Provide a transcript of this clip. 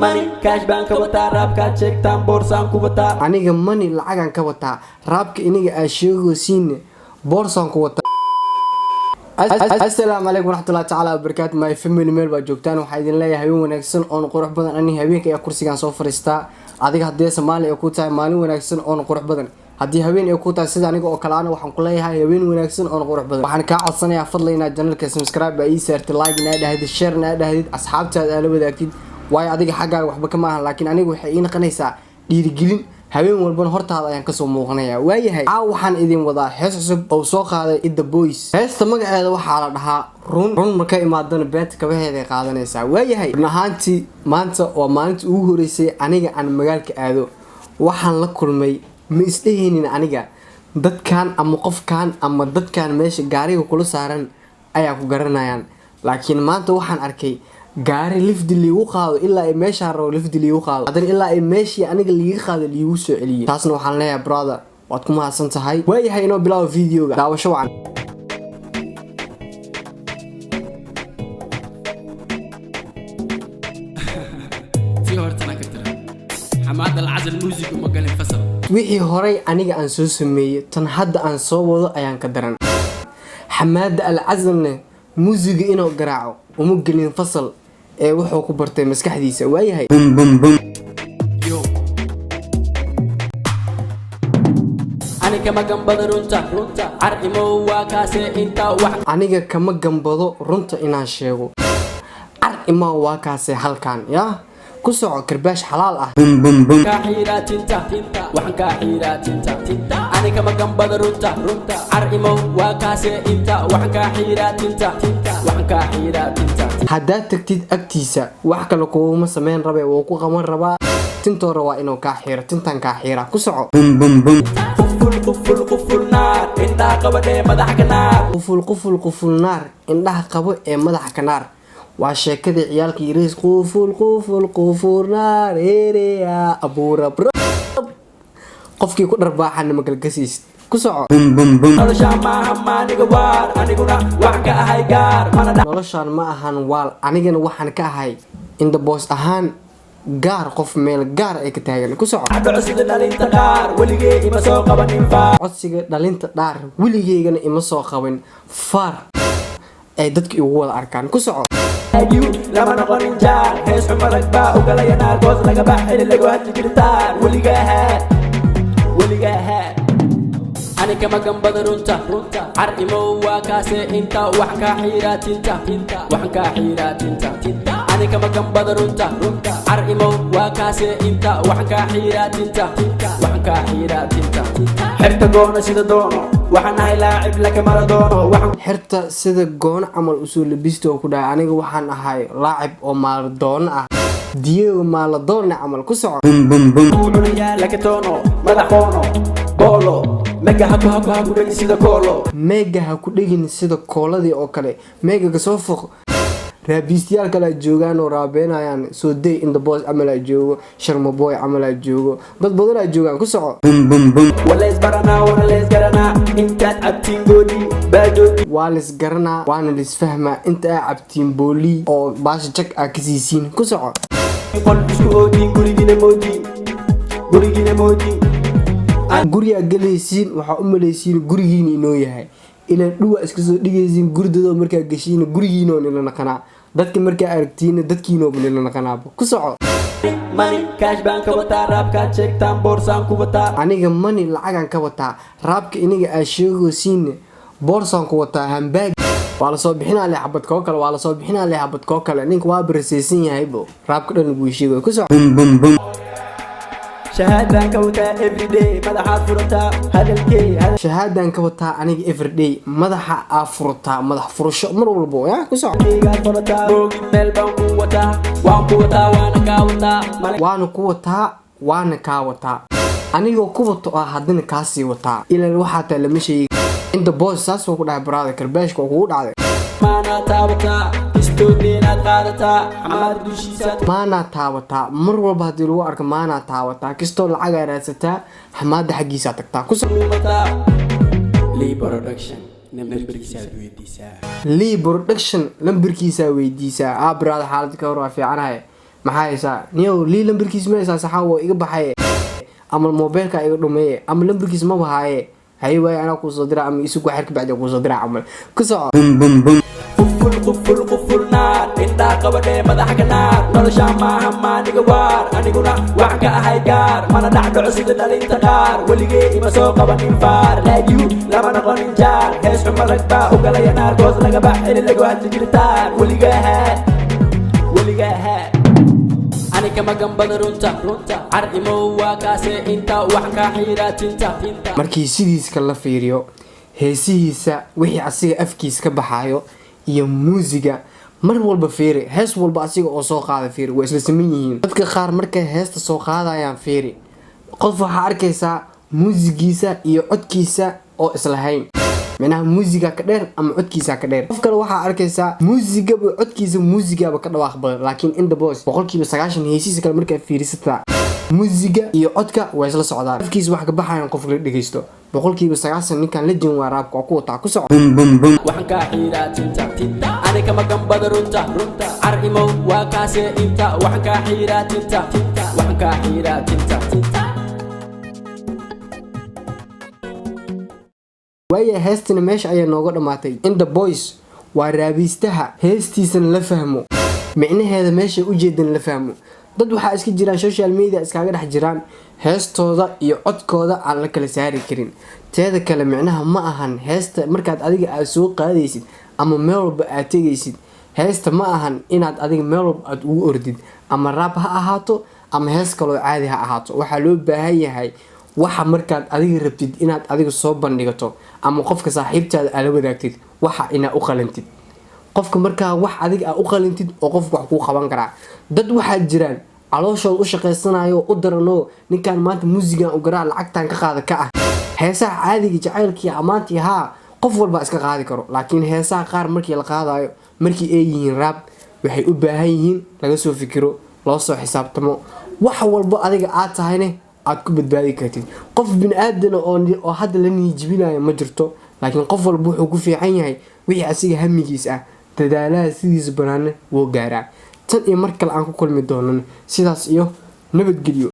money cash bank wata raabka cheegtaan boorsaan ku wata aniga money lacagan ka wata raabka iniga aa sheegaysiin boorsaan ku wata السلام عليكم ورحمة الله تعالى وبركاته my family meel baa joogtaan waxaa idin leeyahay habeen wanaagsan oo qurux badan ani habeenka ayaa kursigan soo fariistaa adiga hadii Soomaali ay ku tahay maalin wanaagsan oo qurux badan hadii habeen ay ku tahay sida aniga oo kale aan waxaan ku leeyahay habeen wanaagsan oo qurux badan waxaan ka codsanayaa fadlan inaad channelka subscribe ay saartid like ina dhahdid share ina dhahdid asxaabtaada la wadaagtid way adiga xagga waxba kama aha laakiin aniga waxay ii naqanaysaa dhiirigelin habeen walban hortaada ayaan ka soo muuqanayaa waayahay waxaan idin wadaa hees cusub oo soo qaaday The Boys heesta magaceeda waxaa la dhahaa run marka imaadana beet kabaheeda qaadanaysaa waayahay nahaantii maanta waa maalintii ugu horeysay aniga aan magaalka aado waxaan la kulmay ma isdheheenin aniga dadkan ama qofkan ama dadkan meesha gaariga kula saaran ayaa ku garanayaan laakiin maanta waxaan arkay gaari lift liigu qaado ilaa ay meesha roo lift liigu qaado hadan ilaa ay meeshii aniga liiga qaado liigu soo celiyay taasna waxaan leeyahay brother waad ku mahadsan tahay waayahay inoo bilaw videoga daawasho wacan tii hortana ka tira xamaad alcazal music uma galin fasal wixii horay aniga aan soo sameeyay tan hadda aan soo wado ayaan ka daran xamaad alcazalna music inuu garaaco uma galin fasal ee wuxuu ku bartay maskaxdiisa waayahay yo ani kama gambado runta arimo waa kaase inta wax aniga kama gambado runta inaan sheego arimo waa kaase halkan ya ku soco karbaash xalaal ah ka xiiraatinta waxaan ka xiiraatinta ani kama gambado runta arimo waa kaase inta waxaan ka xiiraatinta waxaan ka xiiraatinta haddaad tagtid agtiisa wax kale kuuma sameyn rabe wuu ku qaban rabaa tintoora waa inuu kaa xiiro tintan kaa xiira ku soco quful naar indhaha qabo ee madaxa ka naar quful naar indhaha qabo ee madaxa ka naar waa sheekadii ciyaalka yiriis quful naar ereya abuura qofkii ku dharbaaxana magalgasiis ku soco noloshaan ma ahan waal anigana waxaan ka ahay in the boss ahaan gaar qof meel gaar ay ka taagan ku soco codsiga dhalinta dhaar weligeygana ima soo qaban faar ay dadka igu wada arkaan ku soco lama noqonin jaar hees xumarag baa u galaya naarkoos laga baxay lagu hadli jirtaan weligaa ani kama gambado runta arimo waa kaase inta wax ka xiiraatinta ani kama gambado runta arimo waa kaase inta wax ka xiiraatinta xirta goona sida doono waxaan ahay laacib laka maradoono xirta sida goona camal usoo labisto ku dhahay aniga waxaan ahay laacib oo maradoono ah Diego Maradona camal ku soco laka toono madaxoono bolo mega ha ku dhigin sida koolo mega ha ku dhigin sida kooladii oo kale mega ka soo foq raabistiyaal kala joogaan oo raabeenayaan soo day in the boss amal ay joogo sharma boy amal ay joogo dad badan ay joogaan ku soco walays garana inta abtiin booli baadodi walis garana waana lisfahma inta abtiin booli oo baasha check ah kasiisiin ku soco qol isku oodin gurigina moodi guriga galaysiin waxa u maleysiin gurigiina inoo yahay ilaan dhuwa iska soo dhigaysiin gurdado markaa gashiina gurigiina oo nila naqanaa dadka markaa aragtiina dadkiina oo nila naqanaaba ku soco money cash bank wata raabka cheegtaan boorsaan ku wata aniga money lacagan ka wata raabka iniga aa sheegaysiin boorsaan ku wata hambaag waa la soo bixinaa leh xabad koo kale ninka waa barsaysan yahay bo raabka dhan ugu sheegay ku soco shahaadaan ka wataa everyday madaxa furata hadalkay shahaadaan ka wataa aniga everyday madaxa aa furata madax furasho mar walbo ya ku soco meel baan ku wataa waana kaa wataa anigoo ku wato ah haddana kaasii wataa ilaan waxaa taa lama sheegi inta boos saas ku dhahay brother karbaashka kugu dhacday maana taawataa mar walba haddii lagu arko maana taawataa kastoo lacagaa raadsataa xamaada xaggiisaa tagtaa ku Lee Production lambarkiisa weydiisaa brother xaalad ka hor waa fiicanahay maxaa haysaa niyow lii lambarkiis ma haysaa saxaa waa iga baxaye ama mobilka iga dhumeeye ama lambarkiis ma bahaaye hay waay anaa kusoo dira ama isugu xirka bacdi kusoo dira camal ku soco quful naar indhaa qabadhee madaxa ka naar noloshaa maaha maaniga waar aniguna waxaan ka ahay gaar mana dhacdhoco sida dhalinta qaar weligee ima soo qabanin faar like you lama noqonin jaar hees xuma rag baa u galaya naar goos laga bax ini lagu hadli jiritaan weligaa haa ani kama gambada runta car imow waa kaasee inta waxaan kaa xiiraa tinta markii sidiiska la fiiriyo heesihiisa wixii asiga afkiis ka baxaayo iyo muusiga mar walba fiiri hees walba asiga oo soo qaada fiiri waa isla saman yihiin dadka qaar markay heesta soo qaadayaan fiiri qof waxaa arkaysaa muusigiisa iyo codkiisa oo islahayn micnaha muusiga ka dheer ama codkiisa ka dheer qof kale waxaa arkaysaa muusigaba codkiisa muusigaba ka dhawaaq badan laakiin in the boss 90% heesiisa kale markaa fiirisata muusiga iyo codka way isla socdaan afkiisa wax ka baxayaan qof la dhageysto 90% ninkan la jin waa raabka ku wataa ku soco waxaan kaa xiiraa tinta ani kama gambada runta car imow waa kaasee inta waxaan kaa xiiraa tinta waxaan kaa xiiraa tinta waaya heestina meesha ayaa nooga dhamaatay in the boys waa raabiistaha heestiisana la fahmo micnaheeda meesha ujeedan la fahmo dad waxaa iska jiraan social media iskaga dhex jiraan heestooda iyo codkooda aan la kala saari karin teeda kale micnaha ma ahan heesta markaad adiga aad soo qaadaysid ama meel walba aad tegaysid heesta ma ahan inaad adiga meel walba aad ugu ordid ama raab ha ahaato ama hees kaloo caadi ha ahaato waxaa loo baahan yahay waxa markaad adiga rabtid inaad adiga soo bandhigato ama qofka saaxiibtaada aad la wadaagtid waxa inaad u qalantid qofka markaa wax adiga aad u qalantid oo qofka wax kuu qaban karaa dad waxaa jiraan calooshooda u shaqaysanayo u darano ninkan maanta muusigan u garaa lacagtan ka qaada ka ah heesaha caadiga jacaylkii amaantii haa qof walba iska qaadi karo laakiin heesaha qaar markii la qaadayo markii ay yihiin raab waxay u baahan yihiin laga soo fikiro loo soo xisaabtamo wax walba adiga aad tahayne aad ku badbaadi kartid qof bini'aadan oo hadda la niyijibinayo ma jirto laakiin qof walba wuxuu ku fiican yahay wixii asiga hamigiis ah dadaalaha sidiisa banaana wuu gaaraa tan iyo mar kale aan ku kulmi doonan sidaas iyo nabadgelyo